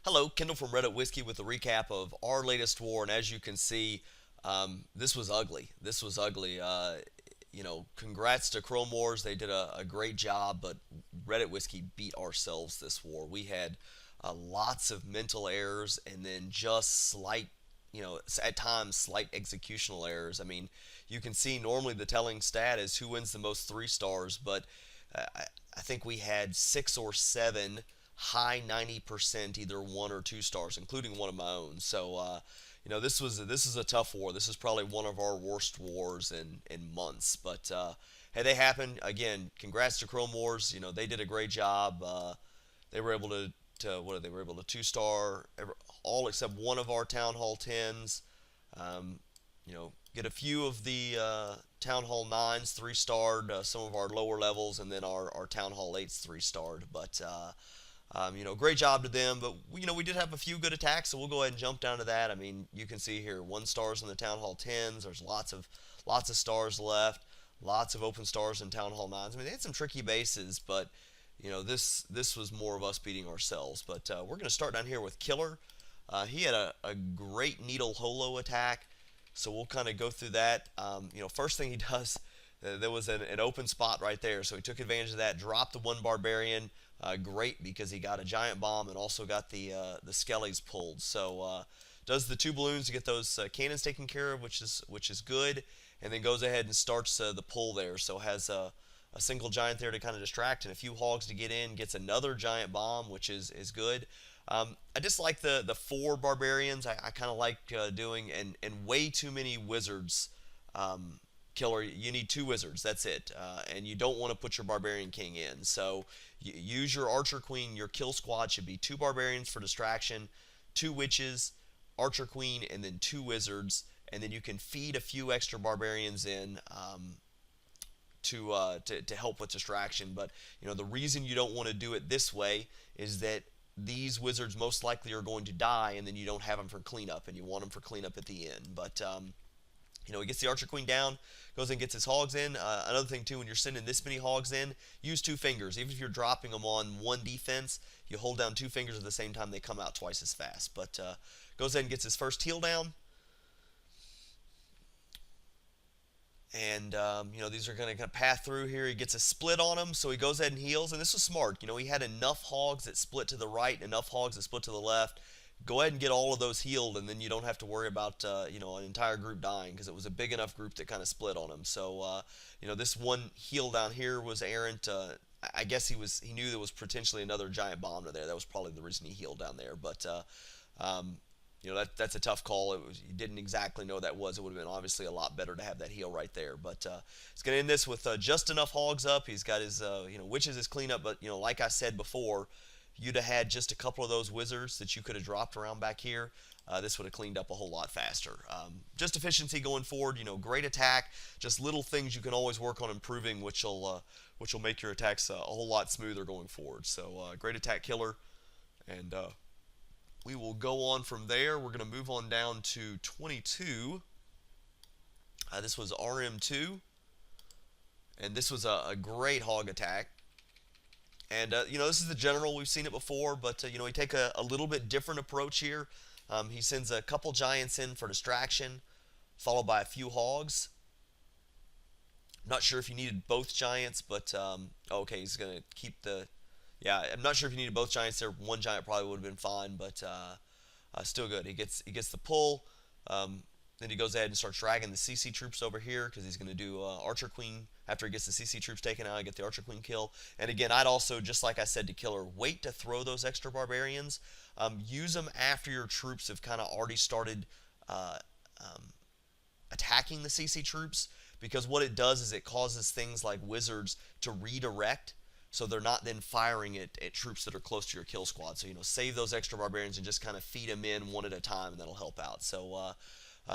Hello, Kendall from Reddit Whiskey with a recap of our latest war. And as you can see, this was ugly. This was ugly. Congrats to Chrome Wars. They did a great job, but Reddit Whiskey beat ourselves this war. We had lots of mental errors and then just slight, at times slight executional errors. I mean, you can see normally the telling stat is who wins the most 3 stars, but I think we had 6 or 7 high 90% either 1 or 2 stars, including one of my own. So this is a tough war. This is probably one of our worst wars in months. But hey, they happened again. Congrats to Chrome Wars. They did a great job. They were able to what they were able to 2 star all except one of our Town Hall 10s. Get a few of the Town Hall 9s 3 starred, some of our lower levels, and then our Town Hall 8s 3 starred. But great job to them. But we did have a few good attacks, so we'll go ahead and jump down to that. I mean, you can see here 1 stars in the Town Hall 10s. There's lots of stars left, lots of open stars in Town Hall 9s. I mean, they had some tricky bases, but this was more of us beating ourselves. But we're going to start down here with Killer. He had a great needle HoLo attack, so we'll kind of go through that. First thing he does, there was an open spot right there, so he took advantage of that, dropped the one barbarian. Great because he got a giant bomb and also got the skellies pulled. So does the 2 balloons to get those cannons taken care of, which is good, and then goes ahead and starts the pull there. So has a single giant there to kind of distract and a few hogs to get in. Gets another giant bomb, which is good. I just like the 4 barbarians. I kind of like doing and way too many wizards. Killer, you need 2 wizards. That's it, and you don't want to put your barbarian king in. So use your archer queen. Your kill squad should be 2 barbarians for distraction, 2 witches, archer queen, and then 2 wizards. And then you can feed a few extra barbarians in to help with distraction. But the reason you don't want to do it this way is that these wizards most likely are going to die, and then you don't have them for cleanup, and you want them for cleanup at the end. But he gets the archer queen down, goes and gets his hogs in. Another thing too, when you're sending this many hogs in, use 2 fingers. Even if you're dropping them on 1 defense, you hold down 2 fingers at the same time, they come out twice as fast. But goes ahead and gets his first heal down. And these are going to path through here. He gets a split on him, so he goes ahead and heals. And this was smart. He had enough hogs that split to the right and enough hogs that split to the left. Go ahead and get all of those healed, and then you don't have to worry about an entire group dying, because it was a big enough group that kind of split on him. So this one heal down here was errant. I guess he knew there was potentially another giant bomb to there. That was probably the reason he healed down there. But um, that's a tough call. He didn't exactly know that was. It would have been obviously a lot better to have that heal right there. But he's going to end this with just enough hogs up. He's got his witches as cleanup. But like I said before, if you'd have had just a couple of those wizards that you could have dropped around back here, this would have cleaned up a whole lot faster. Just efficiency going forward. Great attack. Just little things you can always work on improving, which will make your attacks a whole lot smoother going forward. So great attack, Killer, and we will go on from there. We're going to move on down to 22. This was RM2, and this was a great hog attack. And this is the general. We've seen it before, but we take a little bit different approach here. He sends a couple giants in for distraction, followed by a few hogs. I'm not sure if you needed both giants, but okay, he's gonna keep the. Yeah, I'm not sure if you needed both giants there. One giant probably would have been fine, but still good. He gets the pull. Then he goes ahead and starts dragging the CC troops over here, because he's going to do Archer Queen after he gets the CC troops taken out. Get the Archer Queen kill. And again, I'd also, just like I said to Killer, wait to throw those extra barbarians. Use them after your troops have kind of already started attacking the CC troops, because what it does is it causes things like wizards to redirect, so they're not then firing at troops that are close to your kill squad. So save those extra barbarians and just kind of feed them in one at a time, and that'll help out. So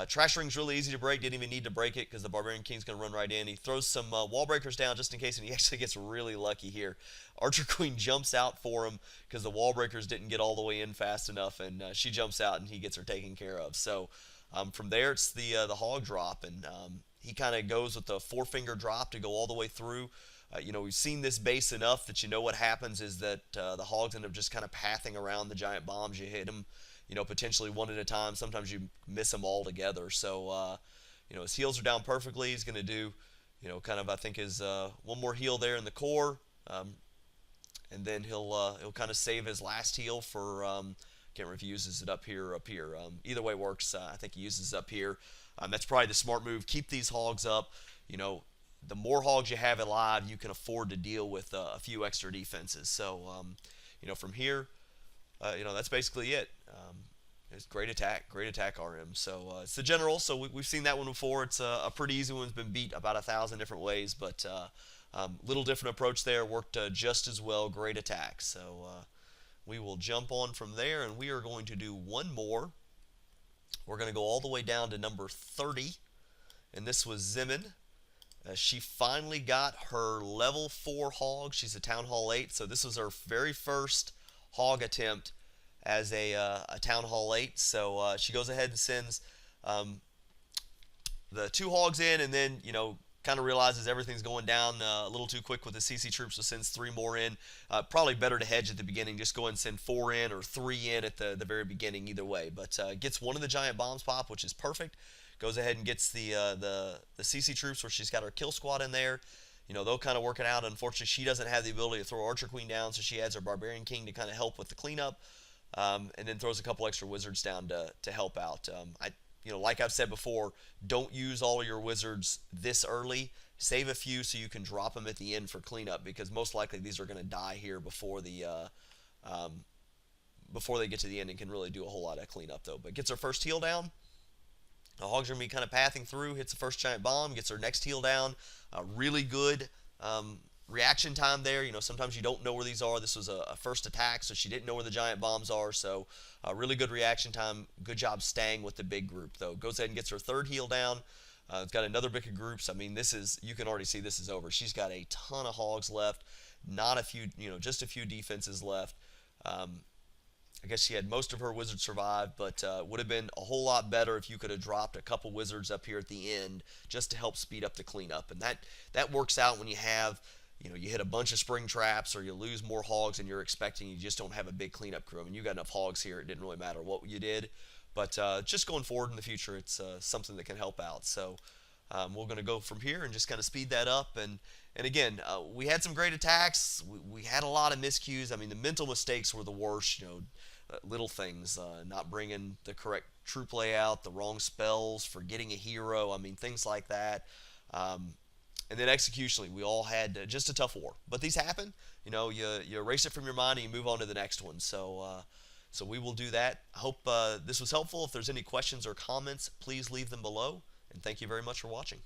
Trash Ring's really easy to break. Didn't even need to break it, because the Barbarian King's going to run right in. He throws some wall breakers down just in case, and he actually gets really lucky here. Archer Queen jumps out for him, because the wall breakers didn't get all the way in fast enough, and she jumps out and he gets her taken care of. So from there, it's the hog drop, and he kind of goes with the 4-finger drop to go all the way through. we've seen this base enough that you know what happens is that the hogs end up just kind of pathing around the giant bombs. You hit them, potentially one at a time. Sometimes you miss them all together. So, his heals are down perfectly. He's going to do, kind of I think his one more heal there in the core, and then he'll kind of save his last heal for. Can't remember if he uses it up here or up here. Either way works. I think he uses it up here. That's probably the smart move. Keep these hogs up. The more hogs you have alive, you can afford to deal with a few extra defenses. So, from here, that's basically it. It's great attack RM. So it's the general. So we've seen that one before. It's a pretty easy one. It's been beat about 1,000 different ways, but little different approach there. Worked just as well. Great attack. So we will jump on from there, and we are going to do one more. We're going to go all the way down to number 30, and this was Zemen. She finally got her level 4 hog. She's a Town Hall 8, so this was her very first hog attempt as a Town Hall 8. So she goes ahead and sends the 2 hogs in, and then, kind of realizes everything's going down a little too quick with the CC troops, so sends 3 more in. Probably better to hedge at the beginning. Just go ahead and send 4 in or 3 in at the very beginning, either way. But gets one of the giant bombs pop, which is perfect. Goes ahead and gets the CC troops where she's got her kill squad in there. They'll kind of work it out. Unfortunately, she doesn't have the ability to throw Archer Queen down, so she adds her Barbarian King to kind of help with the cleanup, and then throws a couple extra wizards down to help out. Like I've said before, don't use all of your wizards this early. Save a few so you can drop them at the end for cleanup, because most likely these are going to die here before they get to the end and can really do a whole lot of cleanup, though. But gets her first heal down. The hogs are going to be kind of pathing through, hits the first giant bomb, gets her next heal down. Really good reaction time there. Sometimes you don't know where these are. This was a first attack, so she didn't know where the giant bombs are. So really good reaction time. Good job staying with the big group, though. Goes ahead and gets her third heal down. It's got another big groups. I mean, you can already see this is over. She's got a ton of hogs left. Not a few, just a few defenses left. I guess she had most of her wizards survive, but would have been a whole lot better if you could have dropped a couple wizards up here at the end just to help speed up the cleanup. And that works out when you have, you hit a bunch of spring traps or you lose more hogs than you're expecting. You just don't have a big cleanup crew. I mean, you got enough hogs here. It didn't really matter what you did. But just going forward in the future, it's something that can help out. So we're going to go from here and just kind of speed that up. And again, we had some great attacks. We had a lot of miscues. I mean, the mental mistakes were the worst. Little things, not bringing the correct troop layout, the wrong spells, forgetting a hero. I mean, things like that. And then executionally, we all had just a tough war. But these happen. You erase it from your mind and you move on to the next one. So we will do that. I hope this was helpful. If there's any questions or comments, please leave them below. And thank you very much for watching.